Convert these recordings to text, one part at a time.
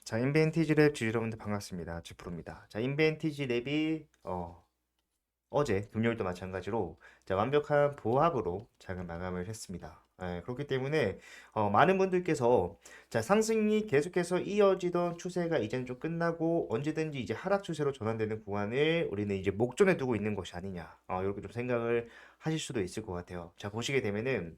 자, 인벤티지 랩 주주 여러분들 반갑습니다. 지프로입니다. 자, 인벤티지 랩이 어제 금요일도 마찬가지로 자, 완벽한 보합으로 장을 마감을 했습니다. 그렇기 때문에 많은 분들께서 자, 상승이 계속해서 이어지던 추세가 이제는 좀 끝나고 언제든지 이제 하락 추세로 전환되는 구간을 우리는 이제 목전에 두고 있는 것이 아니냐, 이렇게 좀 생각을 하실 수도 있을 것 같아요. 자, 보시게 되면은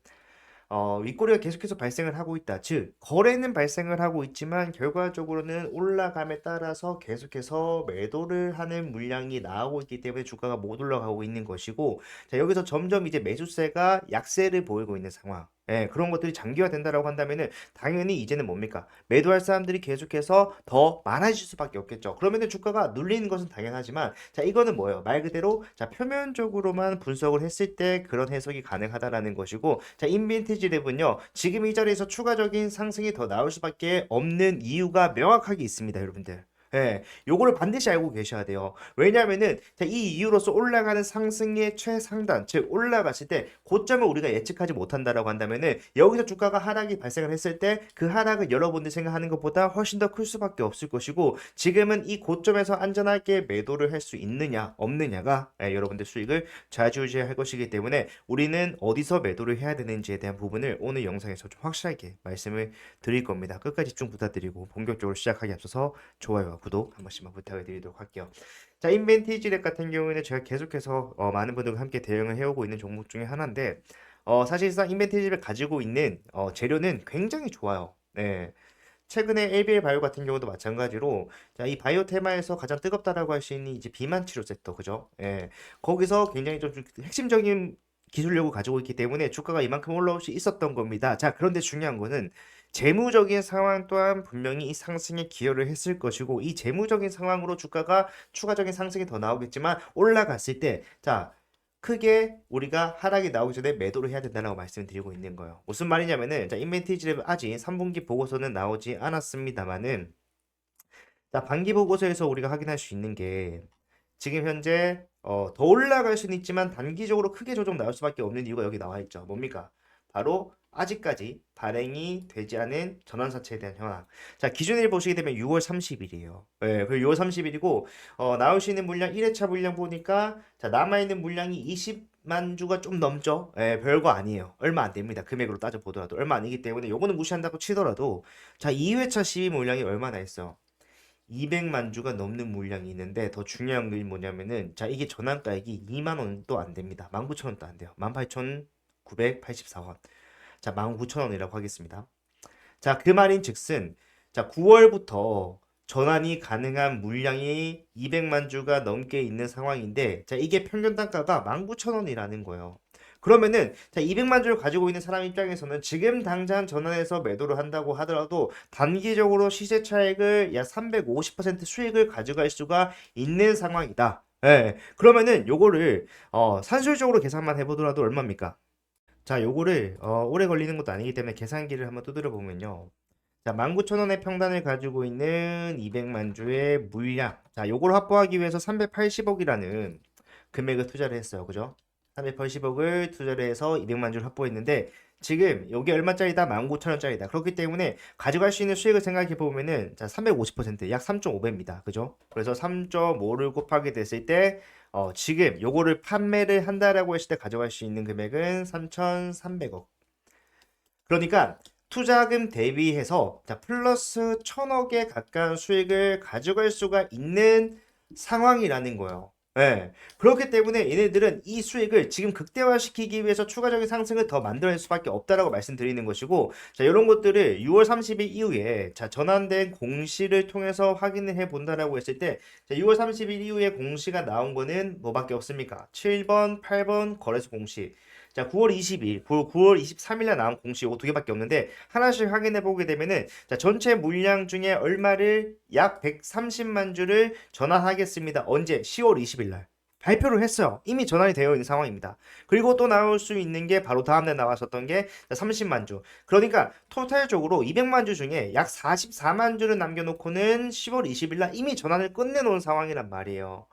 윗꼬리가 계속해서 발생을 하고 있다. 즉, 거래는 발생을 하고 있지만 결과적으로는 올라감에 따라서 계속해서 매도를 하는 물량이 나오고 있기 때문에 주가가 못 올라가고 있는 것이고, 자, 여기서 점점 이제 매수세가 약세를 보이고 있는 상황. 그런 것들이 장기화된다라고 한다면은 당연히 이제는 뭡니까? 매도할 사람들이 계속해서 더 많아질 수밖에 없겠죠. 그러면은 주가가 눌리는 것은 당연하지만, 자, 이거는 뭐예요? 말 그대로 자, 표면적으로만 분석을 했을 때 그런 해석이 가능하다라는 것이고, 자, 인빈티지 랩은요, 지금 이 자리에서 추가적인 상승이 더 나올 수밖에 없는 이유가 명확하게 있습니다, 여러분들. 요거를 반드시 알고 계셔야 돼요. 왜냐하면은 자, 이 이유로서 올라가는 상승의 최상단, 즉 올라갔을 때 고점을 우리가 예측하지 못한다라고 한다면은 여기서 주가가 하락이 발생을 했을 때 그 하락은 여러분들 생각하는 것보다 훨씬 더 클 수밖에 없을 것이고, 지금은 이 고점에서 안전하게 매도를 할 수 있느냐 없느냐가 여러분들 수익을 좌지우지할 것이기 때문에 우리는 어디서 매도를 해야 되는지에 대한 부분을 오늘 영상에서 좀 확실하게 말씀을 드릴 겁니다. 끝까지 집중 부탁드리고 본격적으로 시작하기 앞서서 좋아요와 구독 한 번씩만 부탁을 드리도록 할게요. 자, 인벤티지 랩 같은 경우에는 제가 계속해서 많은 분들과 함께 대응을 해오고 있는 종목 중에 하나인데, 사실상 인벤티지 랩 가지고 있는 재료는 굉장히 좋아요. 최근에 LBL 바이오 같은 경우도 마찬가지로 자, 이 바이오 테마에서 가장 뜨겁다라고 할 수 있는 이제 비만 치료 섹터, 그죠? 거기서 굉장히 좀 핵심적인 기술력을 가지고 있기 때문에 주가가 이만큼 올라올 수 있었던 겁니다. 자, 그런데 중요한 거는 재무적인 상황 또한 분명히 이 상승에 기여를 했을 것이고, 이 재무적인 상황으로 주가가 추가적인 상승이 더 나오겠지만 올라갔을 때, 자, 크게 우리가 하락이 나오기 전에 매도를 해야 된다고 말씀드리고 있는 거예요. 무슨 말이냐면은, 자, 인벤티지를 아직 3분기 보고서는 나오지 않았습니다만은, 자, 반기 보고서에서 우리가 확인할 수 있는 게 지금 현재 더 올라갈 수는 있지만 단기적으로 크게 조정 나올 수밖에 없는 이유가 여기 나와 있죠. 뭡니까? 바로 아직까지 발행이 되지 않은 전환사채에 대한 현황. 자, 기준일 보시게 되면 6월 30일이에요. 그 6월 30일이고 나올 수 있는 물량 1회차 물량 보니까 자, 남아 있는 물량이 20만 주가 좀 넘죠. 별거 아니에요. 얼마 안 됩니다. 금액으로 따져 보더라도 얼마 아니기 때문에 요거는 무시한다고 치더라도 자, 2회차 시비 물량이 얼마나 있어? 200만 주가 넘는 물량이 있는데 더 중요한 게 뭐냐면은 자, 이게 전환가액이 2만 원도 안 됩니다. 19,000원도 안 돼요. 18,984원. 자, 19,000원이라고 하겠습니다. 자, 그 말인 즉슨 자, 9월부터 전환이 가능한 물량이 200만 주가 넘게 있는 상황인데, 자, 이게 평균 단가가 19,000원이라는 거예요. 그러면은 자, 200만 주를 가지고 있는 사람 입장에서는 지금 당장 전환해서 매도를 한다고 하더라도 단기적으로 시세 차익을 약 350% 수익을 가져갈 수가 있는 상황이다. 그러면은 요거를 산술적으로 계산만 해보더라도 얼마입니까? 자, 요거를 오래 걸리는 것도 아니기 때문에 계산기를 한번 두드려 보면요. 자, 19,000원의 평단을 가지고 있는 200만 주의 물량. 자, 요걸 확보하기 위해서 380억이라는 금액을 투자를 했어요. 그죠? 380억을 투자를 해서 200만 주를 확보했는데 지금 여기 얼마짜리다? 19,000원짜리다. 그렇기 때문에 가져갈 수 있는 수익을 생각해 보면은 자, 350%약 3.5배입니다. 그죠? 그래서 3.5를 곱하게 됐을 때 지금 요거를 판매를 한다라고 했을 때 가져갈 수 있는 금액은 3,300억. 그러니까 투자금 대비해서 자, 플러스 1,000억에 가까운 수익을 가져갈 수가 있는 상황이라는 거예요. 그렇기 때문에 얘네들은 이 수익을 지금 극대화시키기 위해서 추가적인 상승을 더 만들어낼 수밖에 없다라고 말씀드리는 것이고, 자, 이런 것들을 6월 30일 이후에 자, 전환된 공시를 통해서 확인을 해 본다라고 했을 때, 자, 6월 30일 이후에 공시가 나온 거는 뭐밖에 없습니까? 7번, 8번 거래소 공시. 자, 9월 20일, 9월 23일에 나온 공시 요거 두 개밖에 없는데 하나씩 확인해 보게 되면은 자, 전체 물량 중에 얼마를 약 130만 주를 전환하겠습니다. 언제? 10월 20일 날. 발표를 했어요. 이미 전환이 되어 있는 상황입니다. 그리고 또 나올 수 있는 게 바로 다음날 나왔었던 게 30만 주. 그러니까 토탈적으로 200만 주 중에 약 44만 주를 남겨놓고는 10월 20일 날 이미 전환을 끝내놓은 상황이란 말이에요.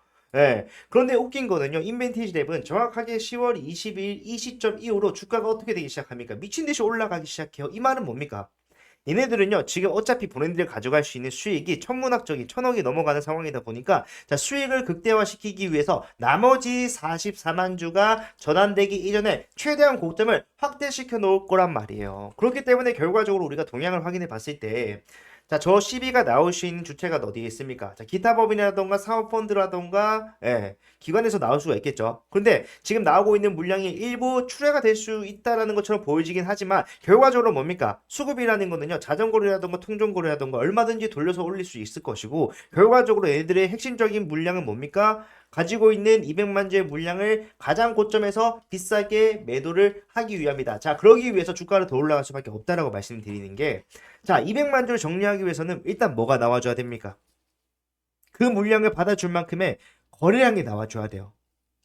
그런데 웃긴 거는요. 인벤티지 랩은 정확하게 10월 20일 이 시점 이후로 주가가 어떻게 되기 시작합니까? 미친 듯이 올라가기 시작해요. 이 말은 뭡니까? 얘네들은요, 지금 어차피 본인들이 가져갈 수 있는 수익이 천문학적인 1,000억이 넘어가는 상황이다 보니까, 자, 수익을 극대화시키기 위해서 나머지 44만 주가 전환되기 이전에 최대한 고점을 확대시켜 놓을 거란 말이에요. 그렇기 때문에 결과적으로 우리가 동향을 확인해 봤을 때, 자, 저 CB가 나올 수 있는 주체가 어디에 있습니까? 자, 기타 법인이라던가 사모펀드라던가, 예, 기관에서 나올 수가 있겠죠. 그런데 지금 나오고 있는 물량이 일부 출회가 될 수 있다라는 것처럼 보여지긴 하지만, 결과적으로 뭡니까? 수급이라는 거는요, 자전거래라던가 통정거래라던가 얼마든지 돌려서 올릴 수 있을 것이고, 결과적으로 얘들의 핵심적인 물량은 뭡니까? 가지고 있는 200만 주의 물량을 가장 고점에서 비싸게 매도를 하기 위함이다. 자, 그러기 위해서 주가를 더 올라갈 수밖에 없다라고 말씀드리는 게, 자, 200만 주를 정리하기 위해서는 일단 뭐가 나와줘야 됩니까? 그 물량을 받아줄 만큼의 거래량이 나와줘야 돼요.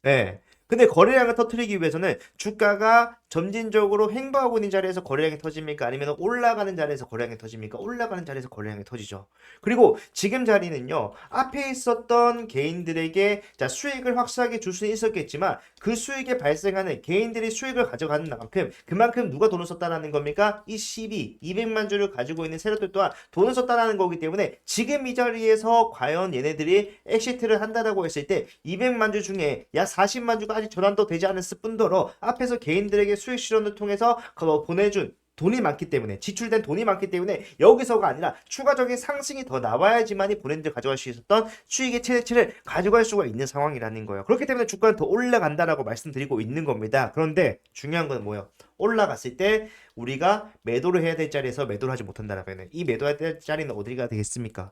네. 근데 거래량을 터뜨리기 위해서는 주가가 점진적으로 횡보하고 있는 자리에서 거래량이 터집니까? 아니면 올라가는 자리에서 거래량이 터집니까? 올라가는 자리에서 거래량이 터지죠. 그리고 지금 자리는요, 앞에 있었던 개인들에게 자, 수익을 확실하게 줄 수 있었겠지만 그 수익에 발생하는 개인들이 수익을 가져가는 만큼 그만큼 누가 돈을 썼다라는 겁니까? 이 200만 주를 가지고 있는 세력들 또한 돈을 썼다라는 거기 때문에 지금 이 자리에서 과연 얘네들이 엑시트를 한다라고 했을 때 200만 주 중에 약 40만 주가 아직 전환도 되지 않았을 뿐더러 앞에서 개인들에게 수익 실현을 통해서 보내준 돈이 많기 때문에 지출된 돈이 많기 때문에 여기서가 아니라 추가적인 상승이 더 나와야지만이 본인들 가져갈 수 있었던 수익의 최대치를 가져갈 수가 있는 상황이라는 거예요. 그렇기 때문에 주가는 더 올라간다라고 말씀드리고 있는 겁니다. 그런데 중요한 건 뭐예요? 올라갔을 때 우리가 매도를 해야 될 자리에서 매도를 하지 못한다라면 이 매도해야 될 자리는 어디가 되겠습니까?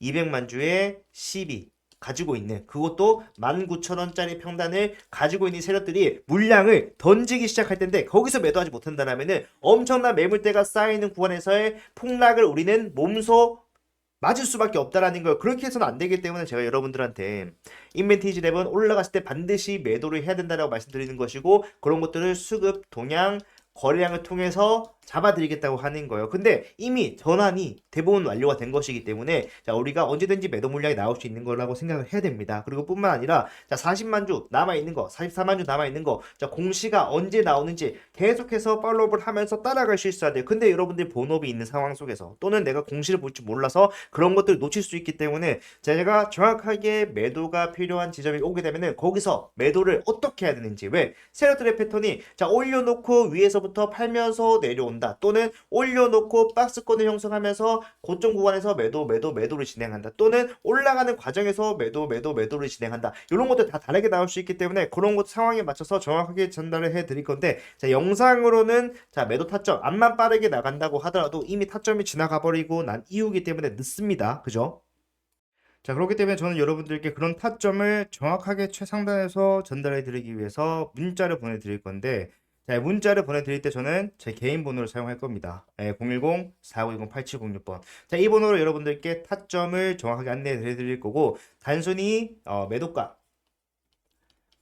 200만 주의 12 가지고 있는 그것도 19,000원짜리 평단을 가지고 있는 세력들이 물량을 던지기 시작할 텐데 거기서 매도하지 못한다라면은 엄청난 매물대가 쌓이는 구간에서의 폭락을 우리는 몸소 맞을 수밖에 없다라는 걸 그렇게 해서는 안 되기 때문에 제가 여러분들한테 인벤티지 랩은 올라갔을 때 반드시 매도를 해야 된다라고 말씀드리는 것이고 그런 것들을 수급, 동향, 거래량을 통해서 잡아드리겠다고 하는 거예요. 근데 이미 전환이 대부분 완료가 된 것이기 때문에 자, 우리가 언제든지 매도 물량이 나올 수 있는 거라고 생각을 해야 됩니다. 그리고 뿐만 아니라 자, 40만 주 남아있는 거, 44만 주 남아있는 거, 자, 공시가 언제 나오는지 계속해서 팔로우업을 하면서 따라갈 수 있어야 돼요. 근데 여러분들 본업이 있는 상황 속에서 또는 내가 공시를 볼 줄 몰라서 그런 것들을 놓칠 수 있기 때문에 제가 정확하게 매도가 필요한 지점이 오게 되면은 거기서 매도를 어떻게 해야 되는지 왜 세력들의 패턴이 자, 올려놓고 위에서부터 팔면서 내려온다. 또는 올려놓고 박스권을 형성하면서 고점 구간에서 매도를 진행한다. 또는 올라가는 과정에서 매도를 진행한다. 이런 것들 다 다르게 나올 수 있기 때문에 그런 것 상황에 맞춰서 정확하게 전달을 해드릴 건데 자, 영상으로는 자, 매도 타점 암만 빠르게 나간다고 하더라도 이미 타점이 지나가 버리고 난 이후이기 때문에 늦습니다. 그죠? 자, 그렇기 때문에 저는 여러분들께 그런 타점을 정확하게 최상단에서 전달해 드리기 위해서 문자를 보내드릴 건데 자, 문자를 보내드릴 때 저는 제 개인 번호를 사용할 겁니다. 010-4920-8706번. 자, 이 번호로 여러분들께 타점을 정확하게 안내해 드릴 거고 단순히 매도가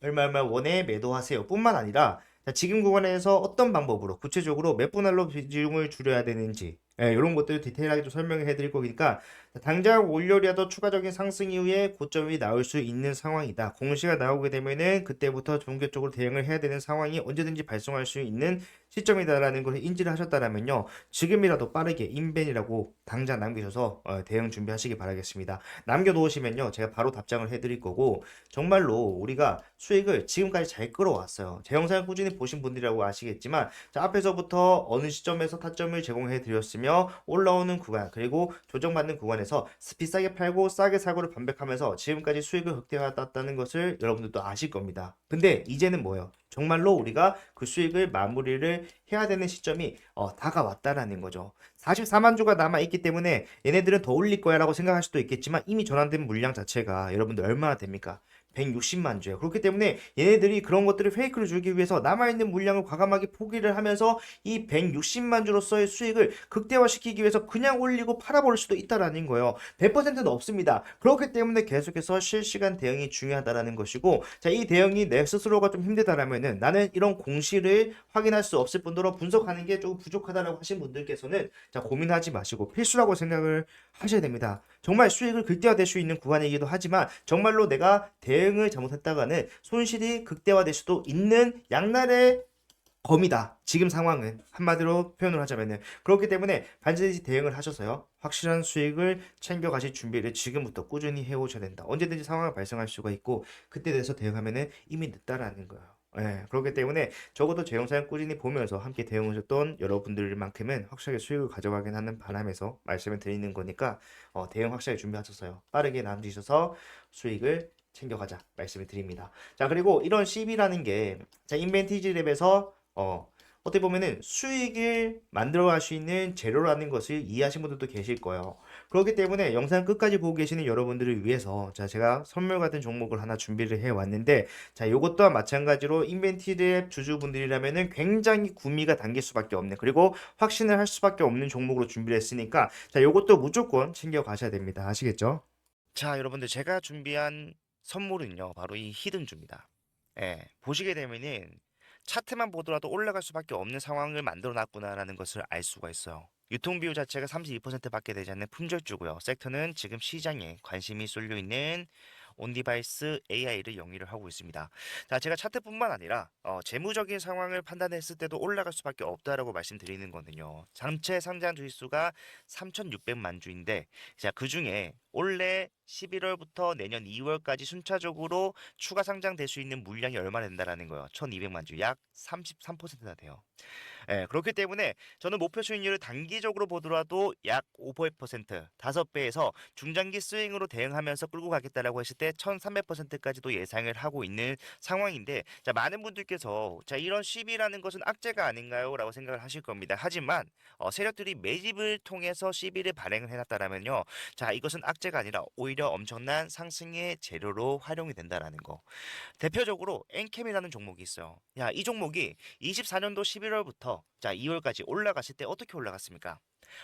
얼마 원에 매도하세요 뿐만 아니라 자, 지금 구간에서 어떤 방법으로 구체적으로 몇 분할로 비중을 줄여야 되는지 이런 것들을 디테일하게 좀 설명해 드릴 거니까 당장 올려라도 추가적인 상승 이후에 고점이 나올 수 있는 상황이다. 공시가 나오게 되면은 그때부터 종교적으로 대응을 해야 되는 상황이 언제든지 발생할 수 있는 시점이다라는 것을 인지를 하셨다라면요. 지금이라도 빠르게 인벤이라고 당장 남기셔서 대응 준비하시기 바라겠습니다. 남겨놓으시면요. 제가 바로 답장을 해드릴 거고 정말로 우리가 수익을 지금까지 잘 끌어왔어요. 제 영상을 꾸준히 보신 분들이라고 아시겠지만 자, 앞에서부터 어느 시점에서 타점을 제공해 드렸으며 올라오는 구간 그리고 조정받는 구간에서 비싸게 팔고 싸게 사고를 반복하면서 지금까지 수익을 극대화했다는 것을 여러분들도 아실 겁니다. 근데 이제는 뭐예요? 정말로 우리가 그 수익을 마무리를 해야 되는 시점이 다가왔다라는 거죠. 44만 주가 남아있기 때문에 얘네들은 더 올릴 거야 라고 생각할 수도 있겠지만 이미 전환된 물량 자체가 여러분들 얼마나 됩니까? 160만 주예요. 그렇기 때문에 얘네들이 그런 것들을 페이크를 주기 위해서 남아있는 물량을 과감하게 포기를 하면서 이 160만 주로서의 수익을 극대화시키기 위해서 그냥 올리고 팔아버릴 수도 있다라는 거예요. 100%는 없습니다. 그렇기 때문에 계속해서 실시간 대응이 중요하다라는 것이고 자, 이 대응이 내 스스로가 좀 힘들다라면은 나는 이런 공시를 확인할 수 없을 뿐더러 분석하는 게 조금 부족하다라고 하신 분들께서는 자, 고민하지 마시고 필수라고 생각을 하셔야 됩니다. 정말 수익을 극대화될 수 있는 구간이기도 하지만 정말로 내가 대응을 잘못했다가는 손실이 극대화될 수도 있는 양날의 검이다. 지금 상황은 한마디로 표현을 하자면은 그렇기 때문에 반드시 대응을 하셔서요. 확실한 수익을 챙겨가실 준비를 지금부터 꾸준히 해오셔야 된다. 언제든지 상황이 발생할 수가 있고 그때 돼서 대응하면은 이미 늦다라는 거예요. 예, 그렇기 때문에 적어도 제 영상을 꾸준히 보면서 함께 대응하셨던 여러분들만큼은 확실하게 수익을 가져가긴 하는 바람에서 말씀을 드리는 거니까 대응 확실하게 준비하셔서요. 빠르게 남으셔서 수익을 챙겨가자 말씀을 드립니다. 자, 그리고 이런 CB라는 게 자, 인벤티지 랩에서 어떻게 보면은 수익을 만들어갈 수 있는 재료라는 것을 이해하신 분들도 계실 거예요. 그렇기 때문에 영상 끝까지 보고 계시는 여러분들을 위해서 자, 제가 선물 같은 종목을 하나 준비를 해 왔는데 자, 요것 또한 마찬가지로 인벤티랩 주주분들이라면은 굉장히 구미가 당길 수밖에 없는 그리고 확신을 할 수밖에 없는 종목으로 준비를 했으니까 자, 요것도 무조건 챙겨 가셔야 됩니다. 아시겠죠? 자, 여러분들 제가 준비한 선물은요, 바로 이 히든주입니다. 예, 보시게 되면은 차트만 보더라도 올라갈 수밖에 없는 상황을 만들어 놨구나라는 것을 알 수가 있어요. 유통 비율 자체가 32%밖에 되지 않는 품절주고요. 섹터는 지금 시장에 관심이 쏠려 있는 온디바이스 AI를 영위를 하고 있습니다. 자, 제가 차트뿐만 아니라 재무적인 상황을 판단했을 때도 올라갈 수밖에 없다라고 말씀드리는 거는요. 전체 상장 주식수가 3,600만 주인데, 자, 그 중에 올해 11월부터 내년 2월까지 순차적으로 추가 상장될 수 있는 물량이 얼마나 된다라는 거예요. 1,200만 주, 약 33%나 돼요. 예, 그렇기 때문에 저는 목표 수익률을 단기적으로 보더라도 약 5%, 5배에서 중장기 스윙으로 대응하면서 끌고 가겠다라고 했을 때 1300%까지도 예상을 하고 있는 상황인데 자, 많은 분들께서 자, 이런 시비라는 것은 악재가 아닌가요? 라고 생각을 하실 겁니다. 하지만 세력들이 매집을 통해서 시비를 발행을 해놨다라면요. 자, 이것은 악재가 아니라 오히려 엄청난 상승의 재료로 활용이 된다라는 거. 대표적으로 엔캠이라는 종목이 있어요. 야, 이 종목이 24년도 11월부터 자, 2월까지 올라갔을 때 어떻게 올라갔습니까?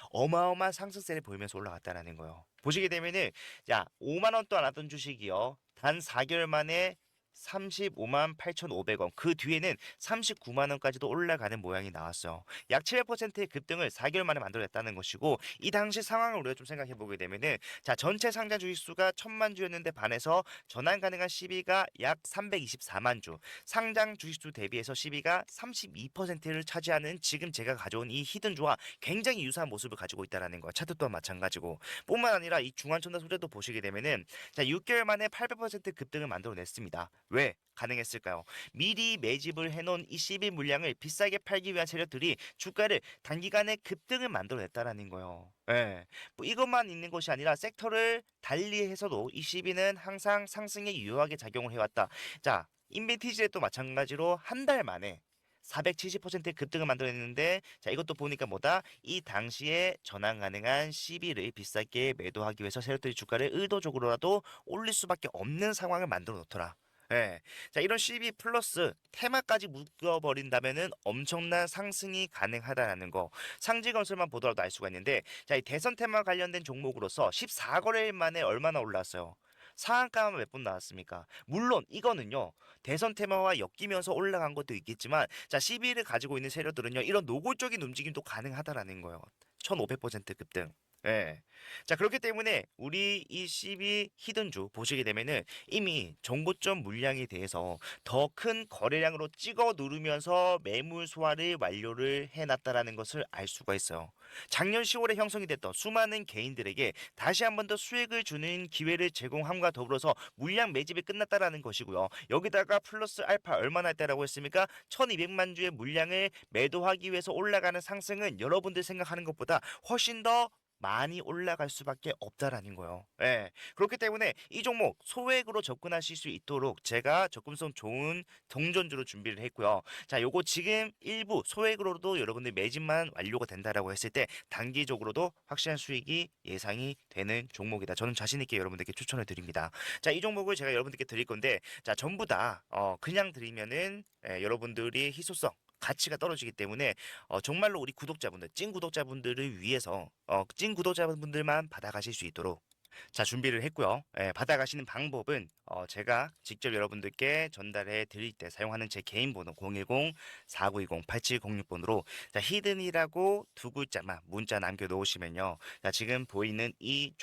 어마어마한 상승세를 보이면서 올라갔다라는 거예요. 보시게 되면은 야, 5만 원도 안 하던 주식이요. 단 4개월 만에 35만 8,500원. 그 뒤에는 39만 원까지도 올라가는 모양이 나왔어요. 약 7%의 급등을 4개월 만에 만들어냈다는 것이고 이 당시 상황을 우리가 좀 생각해 보게 되면은 자, 전체 상장 주식 수가 1,000만 주였는데 반해서 전환 가능한 시비가 약 324만 주. 상장 주식 수 대비해서 시비가 32%를 차지하는 지금 제가 가져온 이 히든주와 굉장히 유사한 모습을 가지고 있다라는 거야. 차트 또한 마찬가지고. 뿐만 아니라 이 중환천사 소재도 보시게 되면은 자, 6개월 만에 800% 급등을 만들어냈습니다. 왜 가능했을까요? 미리 매집을 해놓은 이 CB 물량을 비싸게 팔기 위한 세력들이 주가를 단기간에 급등을 만들어냈다라는 거예요. 예. 뭐 이것만 있는 것이 아니라 섹터를 달리해서도 이 CB는 항상 상승에 유효하게 작용을 해왔다. 자, 인벤티지에도 마찬가지로 한 달 만에 470%의 급등을 만들어냈는데 자, 이것도 보니까 뭐다? 이 당시에 전환 가능한 CB를 비싸게 매도하기 위해서 세력들이 주가를 의도적으로라도 올릴 수밖에 없는 상황을 만들어 놓더라. 예. 자, 이런 CB 플러스 테마까지 묶어버린다면은 엄청난 상승이 가능하다라는 거. 상지 건설만 보더라도 알 수가 있는데, 자, 이 대선 테마 관련된 종목으로서 14거래일 만에 얼마나 올랐어요? 상한가만 몇 번 나왔습니까? 물론 이거는요. 대선 테마와 엮이면서 올라간 것도 있겠지만 자, CB를 가지고 있는 세력들은요. 이런 노골적인 움직임도 가능하다라는 거예요. 1500% 급등. 예. 자, 그렇기 때문에 우리 이 CB 히든주 보시게 되면은 이미 정보점 물량에 대해서 더 큰 거래량으로 찍어 누르면서 매물 소화를 완료를 해놨다라는 것을 알 수가 있어요. 작년 10월에 형성이 됐던 수많은 개인들에게 다시 한 번 더 수익을 주는 기회를 제공함과 더불어서 물량 매집이 끝났다라는 것이고요. 여기다가 플러스 알파 얼마나 했다라고 했습니까? 1200만 주의 물량을 매도하기 위해서 올라가는 상승은 여러분들 생각하는 것보다 훨씬 더 많이 올라갈 수밖에 없다라는 거예요. 예. 그렇기 때문에 이 종목 소액으로 접근하실 수 있도록 제가 접근성 좋은 동전주로 준비를 했고요. 자, 요거 지금 일부 소액으로도 여러분들 매집만 완료가 된다라고 했을 때 단기적으로도 확실한 수익이 예상이 되는 종목이다. 저는 자신 있게 여러분들께 추천을 드립니다. 자, 이 종목을 제가 여러분들께 드릴 건데 자, 전부 다 그냥 드리면은 여러분들이 희소성 가치가 떨어지기 때문에 정말로 우리 구독자분들, 찐 구독자분들을 위해서 찐 구독자분들만 받아가실 수 있도록 자, 준비를 했고요. 예, 받아가시는 방법은 제가 직접 여러분들께 전달해 드릴 때 사용하는 제 개인 번호 010-4920-8706번으로 자, 히든이라고 두 글자만 문자 남겨 놓으시면요. 자, 지금 보이는 이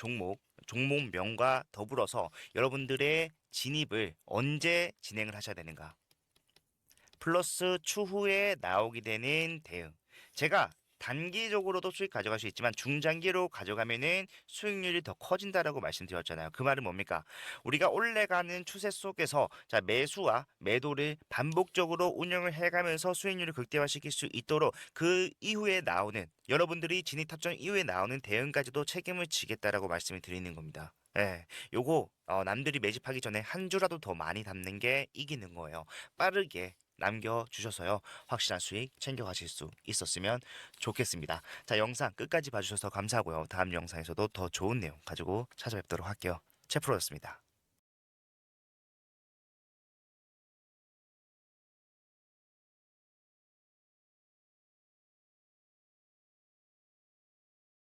종목명과 더불어서 여러분들의 진입을 언제 진행을 하셔야 되는가? 플러스 추후에 나오게 되는 대응. 제가 단기적으로도 수익 가져갈 수 있지만 중장기로 가져가면은 수익률이 더 커진다라고 말씀드렸잖아요. 그 말은 뭡니까? 우리가 올라가는 추세 속에서 자, 매수와 매도를 반복적으로 운영을 해가면서 수익률을 극대화시킬 수 있도록 그 이후에 나오는 여러분들이 진입 탑정 이후에 나오는 대응까지도 책임을 지겠다라고 말씀을 드리는 겁니다. 예, 요거 남들이 매집하기 전에 한 주라도 더 많이 담는 게 이기는 거예요. 빠르게 남겨주셔서요. 확실한 수익 챙겨가실 수 있었으면 좋겠습니다. 자, 영상 끝까지 봐주셔서 감사하고요. 다음 영상에서도 더 좋은 내용 가지고 찾아뵙도록 할게요. 채프로였습니다.